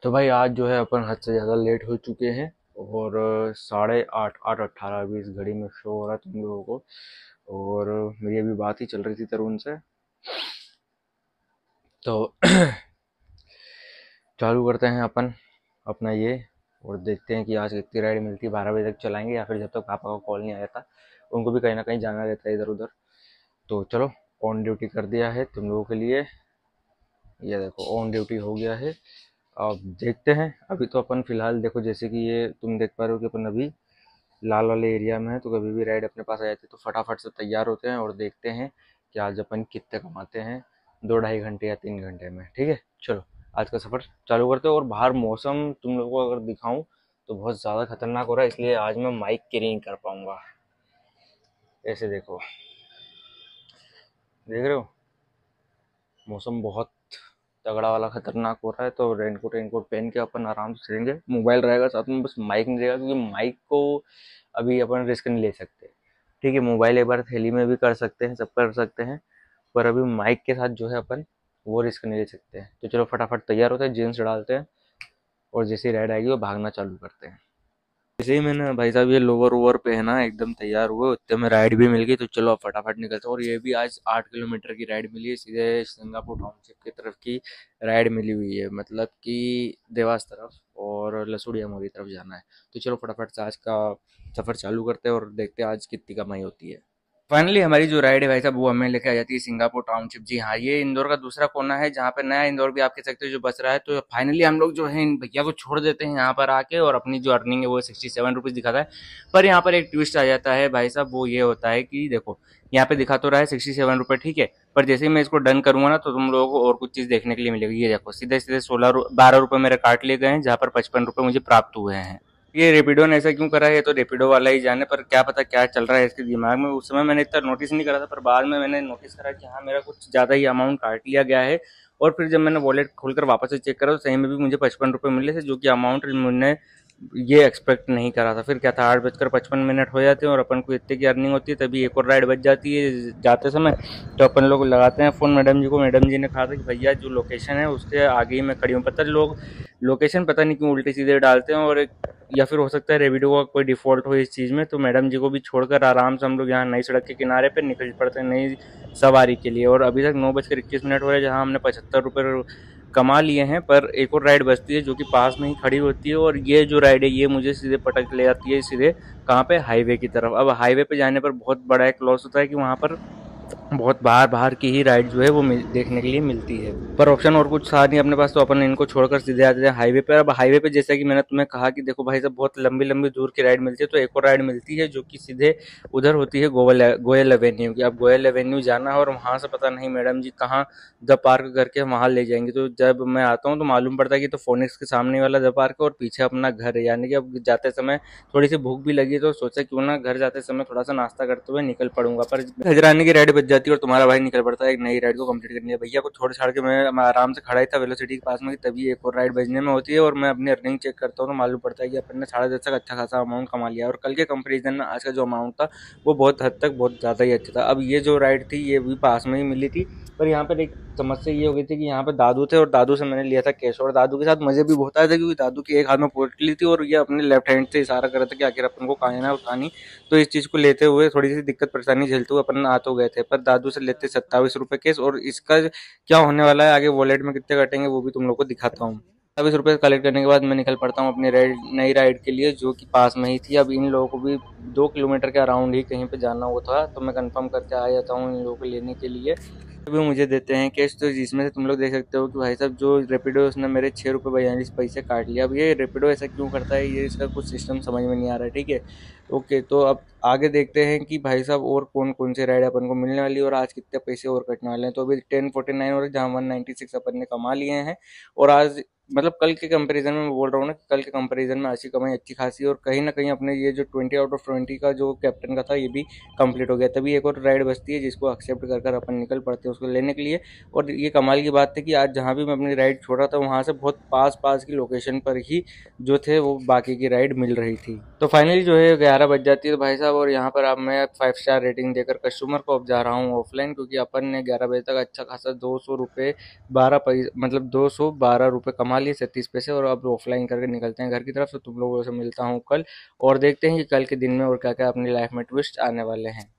तो भाई आज जो है अपन हद से ज़्यादा लेट हो चुके हैं। और 8:30 8:18 अभी इस घड़ी में शो हो रहा है तुम लोगों को। और मेरी अभी बात ही चल रही थी तरुण से। तो चालू करते हैं अपन अपना ये। और देखते हैं कि आज कितनी राइड मिलती है। 12 बजे तक चलाएंगे या फिर जब तक पापा का कॉल नहीं आया था। उनको भी कहीं ना कहीं जाना रहता है इधर उधर। तो चलो, ऑन ड्यूटी कर दिया है तुम लोगों के लिए। ये देखो ऑन ड्यूटी हो गया है। अब देखते हैं। अभी तो अपन फिलहाल देखो, जैसे कि ये तुम देख पा रहे हो कि अपन अभी लाल वाले एरिया में है। तो कभी भी राइड अपने पास आ जाती है तो फटाफट से तैयार होते हैं और देखते हैं कि आज अपन कितने कमाते हैं 2 ढाई घंटे या 3 घंटे में। ठीक है, चलो आज का सफ़र चालू करते हैं। और बाहर मौसम तुम लोगों को अगर दिखाऊं तो बहुत ज़्यादा खतरनाक हो रहा है, इसलिए आज मैं माइक कैरी नहीं कर पाऊंगा। ऐसे देखो, देख रहे हो मौसम बहुत तगड़ा वाला खतरनाक हो रहा है। तो रेनकोट रेनकोट पहन के अपन आराम से चलेंगे। मोबाइल रहेगा साथ में, बस माइक नहीं रहेगा, क्योंकि माइक को अभी अपन रिस्क नहीं ले सकते। ठीक है, मोबाइल एक बार थैली में भी कर सकते हैं, सब कर सकते हैं, पर अभी माइक के साथ जो है अपन वो रिस्क नहीं ले सकते हैं। तो चलो फटाफट तैयार होते हैं, जीन्स डालते हैं और जैसी राइड आएगी वो भागना चालू करते हैं। जैसे ही मैंने भाई साहब ये लोवर ओवर पहना, एकदम तैयार हुए, उतने में राइड भी मिल गई। तो चलो अब फटाफट निकलते हैं। और ये भी आज 8 किलोमीटर की राइड मिली है, सीधे सिंगापुर टाउनशिप की तरफ की राइड मिली हुई है, मतलब कि देवास तरफ और लसुड़िया मोरी तरफ जाना है। तो चलो फटाफट से आज का सफ़र चालू करते हैं और देखते हैं आज कितनी कमाई होती है। फाइनली हमारी जो राइड है भाई साहब वो हमें लेके आ जाती है सिंगापुर टाउनशिप। जी हाँ, ये इंदौर का दूसरा कोना है जहाँ पे नया इंदौर भी आप कह सकते हो जो बस रहा है। तो फाइनली हम लोग जो है इन भैया को छोड़ देते हैं यहाँ पर आके, और अपनी जो अर्निंग है वो 67 रुपीज़ दिखाता है। पर यहाँ पर एक ट्विस्ट आ जाता है भाई साहब, वो ये होता है कि देखो यहाँ पे दिखा तो रहा है 67 रुपये, ठीक है, पर जैसे ही मैं इसको डन करूंगा ना तो तुम लोगों को और कुछ चीज़ देखने के लिए मिलेगी। ये देखो सीधे सीधे 12 रुपये मेरे काट लिए गए हैं, जहाँ पर 55 रुपये मुझे प्राप्त हुए हैं। ये रेपिडो ने ऐसा क्यों करा है, ये तो रेपिडो वाला ही जाने, पर क्या पता क्या चल रहा है इसके दिमाग में। उस समय मैंने इतना नोटिस नहीं करा था, पर बाद में मैंने नोटिस करा कि हाँ मेरा कुछ ज़्यादा ही अमाउंट काट लिया गया है। और फिर जब मैंने वॉलेट खोलकर वापस से चेक करा तो सही में भी मुझे 55 रुपये मिले थे, जो कि अमाउंट मैंने ये एक्सपेक्ट नहीं करा था। फिर क्या था, 8:55 हो जाते हैं और अपन को इतने की अर्निंग होती है, तभी एक और राइड बच जाती है जाते समय। तो अपन लोग लगाते हैं फ़ोन मैडम जी को। मैडम जी ने कहा था कि भैया जो लोकेशन है उसके आगे ही मैं खड़ी हूँ। पता लोग लोकेशन पता नहीं क्यों उल्टे सीधे डालते हैं, और या फिर हो सकता है रेविडो का कोई डिफ़ॉल्ट हो इस चीज़ में। तो मैडम जी को भी छोड़कर आराम से हम लोग यहाँ नई सड़क के किनारे पे निकल पड़ते हैं नई सवारी के लिए। और अभी तक 9:21 हो रहे हैं, जहाँ हमने 75 रुपये कमा लिए हैं। पर एक और राइड बचती है जो कि पास में ही खड़ी होती है, और ये जो राइड है ये मुझे सीधे पटक ले जाती है सीधे कहाँ पे, हाईवे की तरफ। अब हाईवे पे जाने पर बहुत बड़ा एक लॉस होता है कि वहाँ पर बहुत बाहर बाहर की ही राइड जो है वो देखने के लिए मिलती है, पर ऑप्शन और कुछ था नहीं अपने पास। तो अपन इनको छोड़कर सीधे आते थे हाईवे पर। अब हाईवे पे जैसा कि मैंने तुम्हें कहा कि देखो भाई साहब बहुत लंबी लंबी दूर की राइड मिलती है, तो एक और राइड मिलती है जो कि सीधे उधर होती है गोयल एवेन्यू की। अब गोयल एवेन्यू जाना है और वहाँ से पता नहीं मैडम जी कहाँ द पार्क करके वहाँ ले जाएंगे। तो जब मैं आता हूँ तो मालूम पड़ता है कि तो फोनिक्स के सामने वाला द पार्क है और पीछे अपना घर है। यानी कि अब जाते समय थोड़ी सी भूख भी लगी, तो सोचा क्यों ना घर जाते समय थोड़ा सा नाश्ता करते हुए निकल पड़ूंगा। पर हजराने की राइड बच जाती है और तुम्हारा भाई निकल पड़ता है एक नई राइड को कंप्लीट करनी है। भैया को छोड़ छाड़ के मैं आराम से खड़ा ही था वेलोसिटी के पास में, कि तभी एक और राइड बजने में होती है। और मैं अपनी अर्निंग चेक करता हूँ तो मालूम पड़ता है कि अपन ने 10:30 तक अच्छा खासा अमाउंट कमा लिया। और कल के कंपेरिजन में आज का जो अमाउंट था वो बहुत हद तक बहुत ज़्यादा ही अच्छा था। अब ये जो राइड थी ये भी पास में ही मिली थी, पर यहाँ पर एक समस्या ये हो गई थी कि यहाँ पे दादू थे और दादू से मैंने लिया था कैश। और दादू के साथ मजे भी बहुत आए थे, क्योंकि दादू की एक हाथ में पोटली थी और ये अपने लेफ्ट हैंड से इशारा कर रहे थे कि आखिर अपन को कहाँ है और कहाँ नहीं। तो इस चीज़ को लेते हुए थोड़ी सी दिक्कत परेशानी झेलते हुए अपन आ तो गए थे, पर दादू से लेते 27 रुपये केस। और इसका क्या होने वाला है आगे वॉलेट में कितने कटेंगे वो भी तुम लोग को दिखाता हूँ। 27 रुपये कलेक्ट करने के बाद मैं निकल पड़ता हूँ अपनी राइड नई राइड के लिए, जो कि पास में ही थी। अब इन लोगों को भी 2 किलोमीटर के अराउंड ही कहीं पे जाना हुआ था, तो मैं कंफर्म करके आ जाता हूँ इन लोगों को लेने के लिए। भी मुझे देते हैं कैश, तो जिसमें से तुम लोग देख सकते हो कि भाई साहब जो रेपिडो उसने मेरे 6 रुपये 42 पैसे काट लिया। अब ये रेपिडो ऐसा क्यों करता है, ये इसका कुछ सिस्टम समझ में नहीं आ रहा है। ठीक है, ओके, तो अब आगे देखते हैं कि भाई साहब और कौन कौन से राइड अपन को मिलने वाली है और आज कितने पैसे और कटने वाले हैं। तो अभी 10:49 हो रहे हैं, जहाँ 196 अपन ने कमा लिए हैं। और आज मतलब कल के कंपैरिजन में मैं बोल रहा हूँ ना, कल के कंपैरिजन में आज की कमाई अच्छी खासी है। और कहीं ना कहीं अपने ये जो 20/20 का जो कैप्टन का था ये भी कंप्लीट हो गया। तभी एक और राइड बचती है जिसको एक्सेप्ट कर कर अपन निकल पड़ते हैं उसको लेने के लिए। और ये कमाल की बात थी कि आज जहाँ भी मैं अपनी राइड छोड़ रहा था वहाँ से बहुत पास पास की लोकेशन पर ही जो थे वो बाकी की राइड मिल रही थी। तो फाइनली जो है 11 बज जाती है तो भाई साहब, और यहाँ पर अब मैं 5 स्टार रेटिंग देकर कस्टमर को अब जा रहा हूँ ऑफलाइन, क्योंकि अपन ने 11 बजे तक अच्छा खासा 200 रुपये 12 पैसे मतलब 212 रुपये कमा वाली है 37 पैसे, और अब ऑफलाइन करके निकलते हैं घर की तरफ। तो तुम लोगों से मिलता हूँ कल, और देखते हैं कि कल के दिन में और क्या क्या अपनी लाइफ में ट्विस्ट आने वाले हैं।